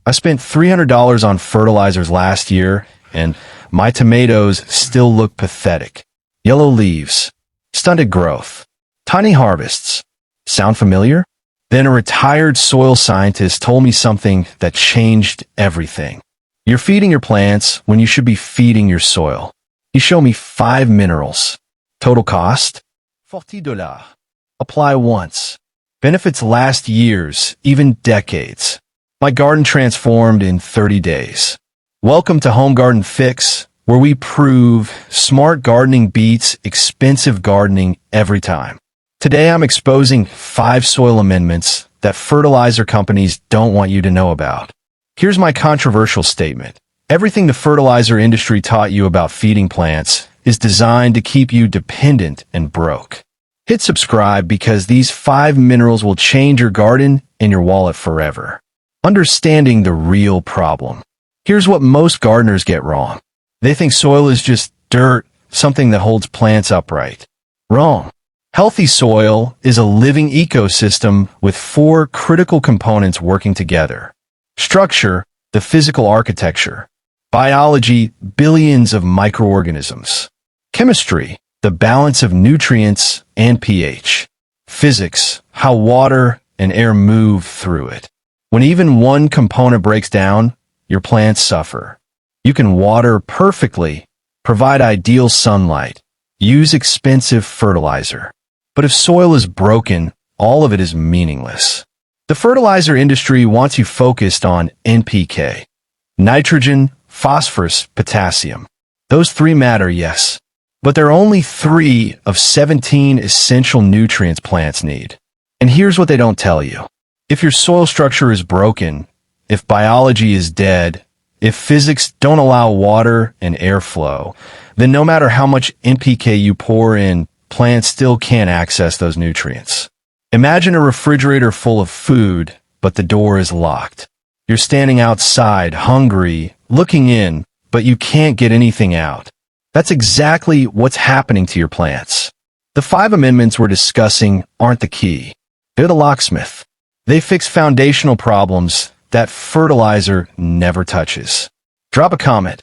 I spent $300 on fertilizers last year, and my tomatoes still look pathetic. Yellow leaves, stunted growth, tiny harvests. Sound familiar? Then a retired soil scientist told me something that changed everything. You're feeding your plants when you should be feeding your soil. He showed me 5 minerals. Total cost? $40. Apply once. Benefits last years, even decades. My garden transformed in 30 days. Welcome to Home Garden Fix, where we prove smart gardening beats expensive gardening every time. Today I'm exposing 5 soil amendments that fertilizer companies don't want you to know about. Here's my controversial statement. Everything the fertilizer industry taught you about feeding plants is designed to keep you dependent and broke. Hit subscribe because these 5 minerals will change your garden and your wallet forever. Understanding the real problem. Here's what most gardeners get wrong. They think soil is just dirt, something that holds plants upright. Wrong. Healthy soil is a living ecosystem with 4 critical components working together. Structure, the physical architecture. Biology, billions of microorganisms. Chemistry, the balance of nutrients and pH. Physics, how water and air move through it. When even one component breaks down, your plants suffer. You can water perfectly, provide ideal sunlight, use expensive fertilizer. But if soil is broken, all of it is meaningless. The fertilizer industry wants you focused on NPK. Nitrogen, phosphorus, potassium. Those 3 matter, yes. But there are only 3 of 17 essential nutrients plants need. And here's what they don't tell you. If your soil structure is broken, if biology is dead, if physics don't allow water and airflow, then no matter how much NPK you pour in, plants still can't access those nutrients. Imagine a refrigerator full of food, but the door is locked. You're standing outside, hungry, looking in, but you can't get anything out. That's exactly what's happening to your plants. The 5 amendments we're discussing aren't the key. They're the locksmith. They fix foundational problems that fertilizer never touches. Drop a comment.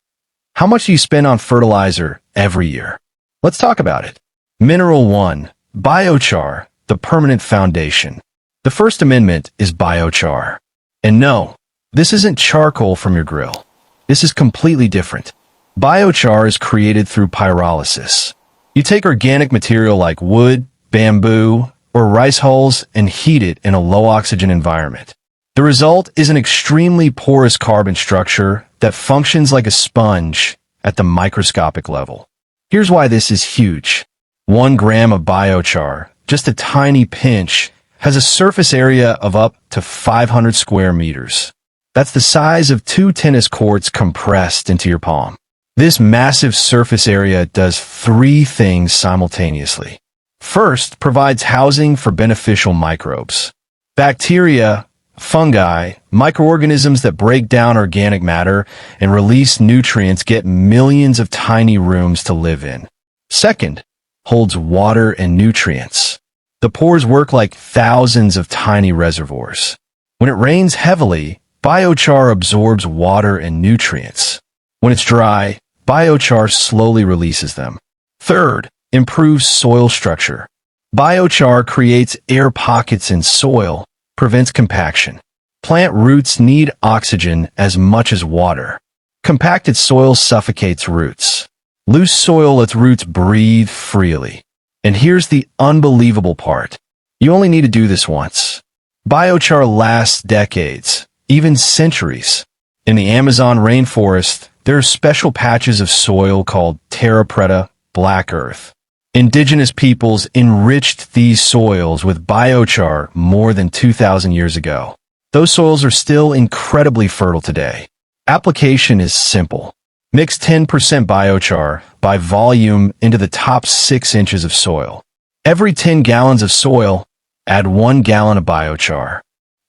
How much do you spend on fertilizer every year? Let's talk about it. Mineral 1, Biochar, the permanent foundation. The first amendment is Biochar. And no, this isn't charcoal from your grill. This is completely different. Biochar is created through pyrolysis. You take organic material like wood, bamboo, or rice hulls and heat it in a low-oxygen environment. The result is an extremely porous carbon structure that functions like a sponge at the microscopic level. Here's why this is huge. 1 gram of biochar, just a tiny pinch, has a surface area of up to 500 square meters. That's the size of 2 tennis courts compressed into your palm. This massive surface area does 3 things simultaneously. First, provides housing for beneficial microbes. Bacteria, fungi, microorganisms that break down organic matter and release nutrients get millions of tiny rooms to live in. Second, holds water and nutrients. The pores work like thousands of tiny reservoirs. When it rains heavily, biochar absorbs water and nutrients. When it's dry, biochar slowly releases them. Third, improves soil structure. Biochar creates air pockets in soil, prevents compaction. Plant roots need oxygen as much as water. Compacted soil suffocates roots. Loose soil lets roots breathe freely. And here's the unbelievable part. You only need to do this once. Biochar lasts decades, even centuries. In the Amazon rainforest, there are special patches of soil called terra preta, black earth. Indigenous peoples enriched these soils with biochar more than 2,000 years ago. Those soils are still incredibly fertile today. Application is simple. Mix 10% biochar by volume into the top 6 inches of soil. Every 10 gallons of soil, add 1 gallon of biochar.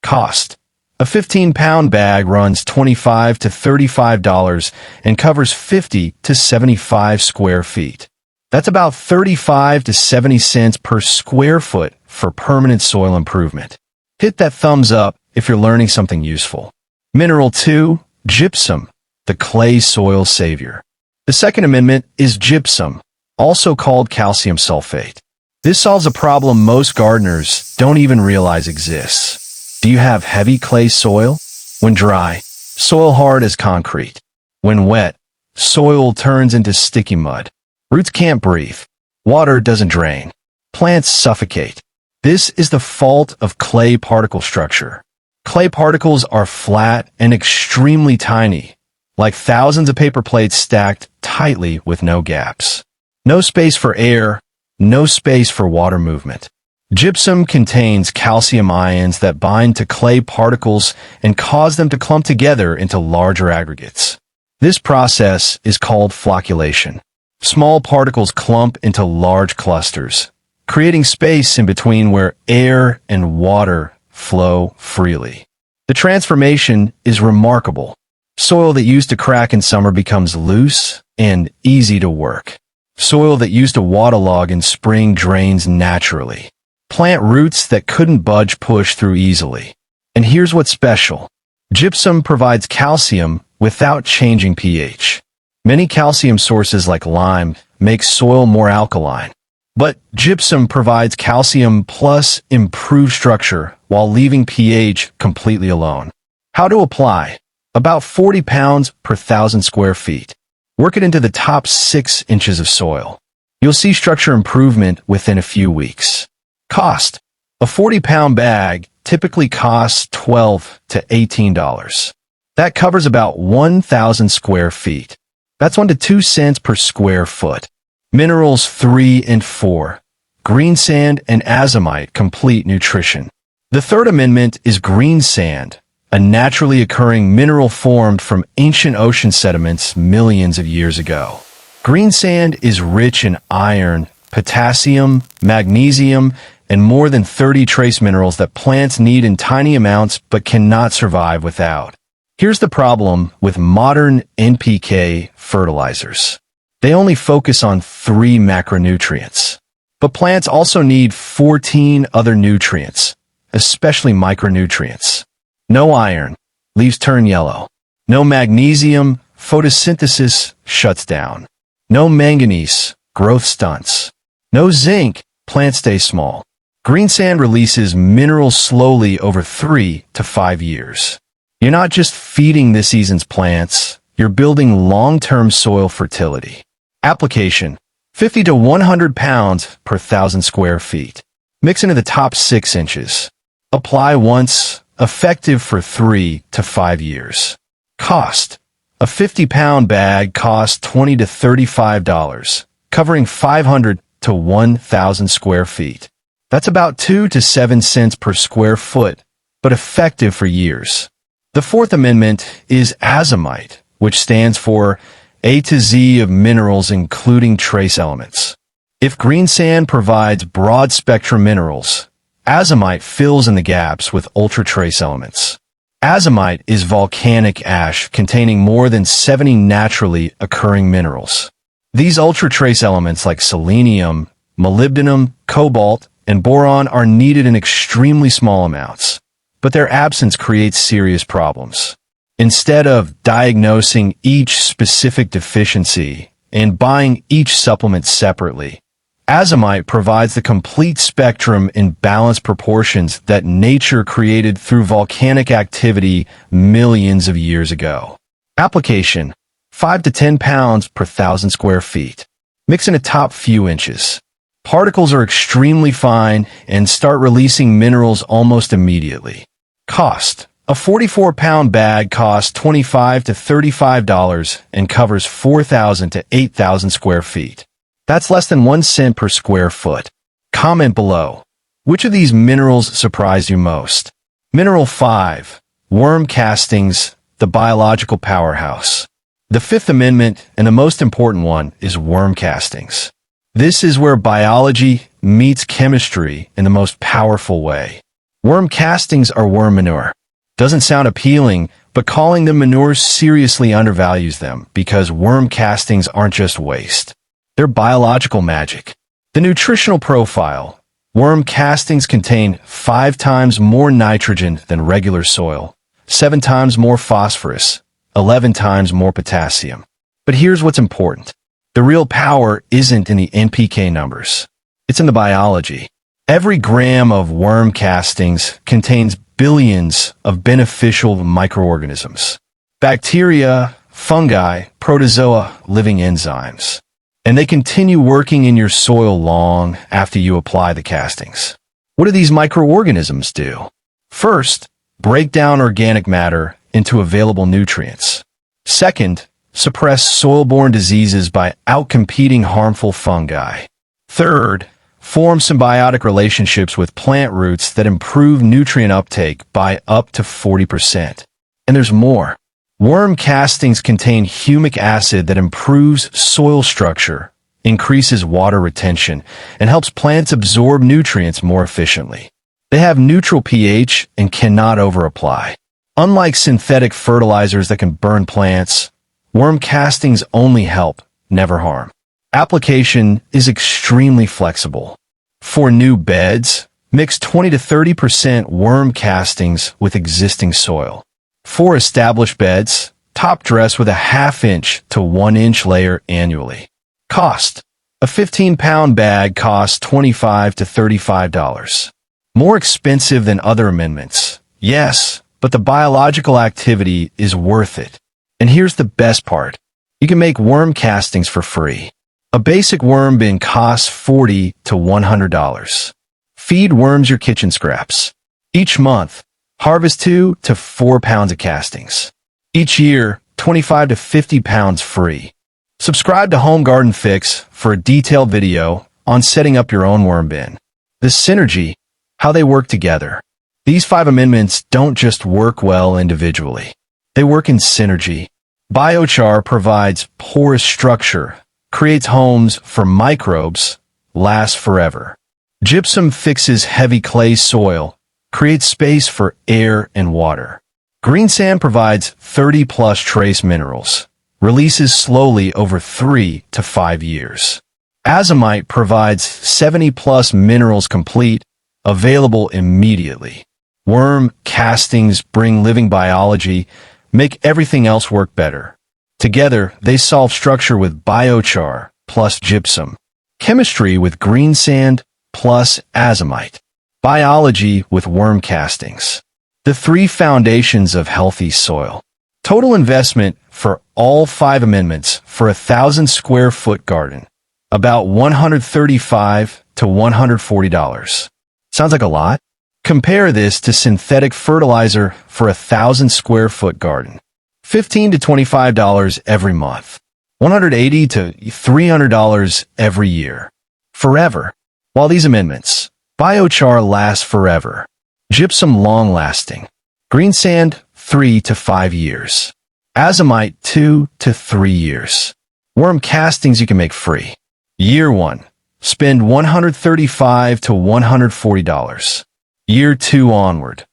Cost. A 15-pound bag runs $25 to $35 and covers 50 to 75 square feet. That's about 35 to 70 cents per square foot for permanent soil improvement. Hit that thumbs up if you're learning something useful. Mineral 2, gypsum, the clay soil savior. The second amendment is gypsum, also called calcium sulfate. This solves a problem most gardeners don't even realize exists. Do you have heavy clay soil? When dry, soil hard as concrete. When wet, soil turns into sticky mud. Roots can't breathe. Water doesn't drain. Plants suffocate. This is the fault of clay particle structure. Clay particles are flat and extremely tiny, like thousands of paper plates stacked tightly with no gaps. No space for air, no space for water movement. Gypsum contains calcium ions that bind to clay particles and cause them to clump together into larger aggregates. This process is called flocculation. Small particles clump into large clusters, creating space in between where air and water flow freely. The transformation is remarkable. Soil that used to crack in summer becomes loose and easy to work. Soil that used to waterlog in spring drains naturally. Plant roots that couldn't budge push through easily. And here's what's special. Gypsum provides calcium without changing pH. Many calcium sources like lime make soil more alkaline. But gypsum provides calcium plus improved structure while leaving pH completely alone. How to apply? About 40 pounds per 1,000 square feet. Work it into the top 6 inches of soil. You'll see structure improvement within a few weeks. Cost. A 40-pound bag typically costs $12 to $18. That covers about 1,000 square feet. That's 1 to 2 cents per square foot. Minerals 3 and 4. Greensand and Azomite complete nutrition. The third amendment is Greensand, a naturally occurring mineral formed from ancient ocean sediments millions of years ago. Greensand is rich in iron, potassium, magnesium, and more than 30 trace minerals that plants need in tiny amounts but cannot survive without. Here's the problem with modern NPK fertilizers. They only focus on 3 macronutrients. But plants also need 14 other nutrients, especially micronutrients. No iron, leaves turn yellow. No magnesium, photosynthesis shuts down. No manganese, growth stunts. No zinc, plants stay small. Greensand releases minerals slowly over 3 to 5 years. You're not just feeding this season's plants, you're building long-term soil fertility. Application: 50 to 100 pounds per 1,000 square feet. Mix into the top 6 inches. Apply once, effective for 3 to 5 years. Cost: a 50-pound bag costs $20 to $35, covering 500 to 1,000 square feet. That's about 2 to 7 cents per square foot, but effective for years. The fourth amendment is Azomite, which stands for A to Z of minerals including trace elements. If Greensand provides broad-spectrum minerals, Azomite fills in the gaps with ultra-trace elements. Azomite is volcanic ash containing more than 70 naturally occurring minerals. These ultra-trace elements like selenium, molybdenum, cobalt, and boron are needed in extremely small amounts, but their absence creates serious problems. Instead of diagnosing each specific deficiency and buying each supplement separately, Azomite provides the complete spectrum in balanced proportions that nature created through volcanic activity millions of years ago. Application: 5 to 10 pounds per 1,000 square feet. Mix in a top few inches. Particles are extremely fine and start releasing minerals almost immediately. Cost: a 44-pound bag costs $25 to $35 and covers 4,000 to 8,000 square feet. That's less than 1 cent per square foot. Comment below. Which of these minerals surprised you most? Mineral 5. Worm castings, the biological powerhouse. The fifth amendment, and the most important one, is worm castings. This is where biology meets chemistry in the most powerful way. Worm castings are worm manure. Doesn't sound appealing, but calling them manure seriously undervalues them because worm castings aren't just waste. They're biological magic. The nutritional profile: worm castings contain 5 times more nitrogen than regular soil, 7 times more phosphorus, 11 times more potassium. But here's what's important. The real power isn't in the NPK numbers. It's in the biology. Every gram of worm castings contains billions of beneficial microorganisms. Bacteria, fungi, protozoa, living enzymes. And they continue working in your soil long after you apply the castings. What do these microorganisms do? First, break down organic matter into available nutrients. Second, suppress soil-borne diseases by outcompeting harmful fungi. Third, form symbiotic relationships with plant roots that improve nutrient uptake by up to 40%. And there's more. Worm castings contain humic acid that improves soil structure, increases water retention, and helps plants absorb nutrients more efficiently. They have neutral pH and cannot overapply. Unlike synthetic fertilizers that can burn plants, worm castings only help, never harm. Application is extremely flexible. For new beds, mix 20 to 30% worm castings with existing soil. For established beds, top dress with a 1/2 inch to 1 inch layer annually. Cost: a 15-pound bag costs $25 to $35. More expensive than other amendments, yes, but the biological activity is worth it. And here's the best part. You can make worm castings for free. A basic worm bin costs $40 to $100. Feed worms your kitchen scraps. Each month, harvest 2 to 4 pounds of castings. Each year, 25 to 50 pounds free. Subscribe to Home Garden Fix for a detailed video on setting up your own worm bin. The synergy, how they work together. These 5 amendments don't just work well individually. They work in synergy. Biochar provides porous structure, creates homes for microbes, lasts forever. Gypsum fixes heavy clay soil, creates space for air and water. Greensand provides 30-plus trace minerals, releases slowly over 3 to 5 years. Azomite provides 70-plus minerals complete, available immediately. Worm castings bring living biology, make everything else work better. Together, they solve structure with biochar plus gypsum, chemistry with greensand plus azomite, biology with worm castings. The 3 foundations of healthy soil. Total investment for all 5 amendments for a 1,000 square foot garden, about $135 to $140. Sounds like a lot? Compare this to synthetic fertilizer for a 1,000 square foot garden. $15 to $25 every month. $180 to $300 every year. Forever. While these amendments, biochar lasts forever. Gypsum long-lasting. Greensand 3 to 5 years. Azomite 2 to 3 years. Worm castings you can make free. Year 1. Spend $135 to $140. Year 2 onward.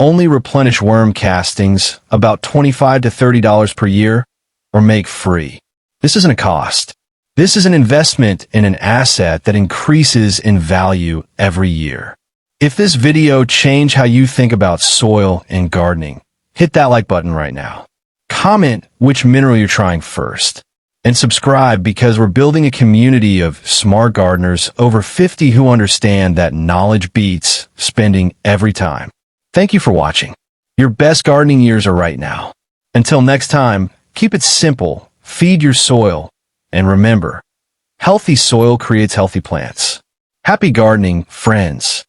Only replenish worm castings, about $25 to $30 per year, or make free. This isn't a cost. This is an investment in an asset that increases in value every year. If this video changed how you think about soil and gardening, hit that like button right now. Comment which mineral you're trying first. And subscribe because we're building a community of smart gardeners, over 50 who understand that knowledge beats spending every time. Thank you for watching. Your best gardening years are right now. Until next time, keep it simple, feed your soil, and remember, healthy soil creates healthy plants. Happy gardening, friends.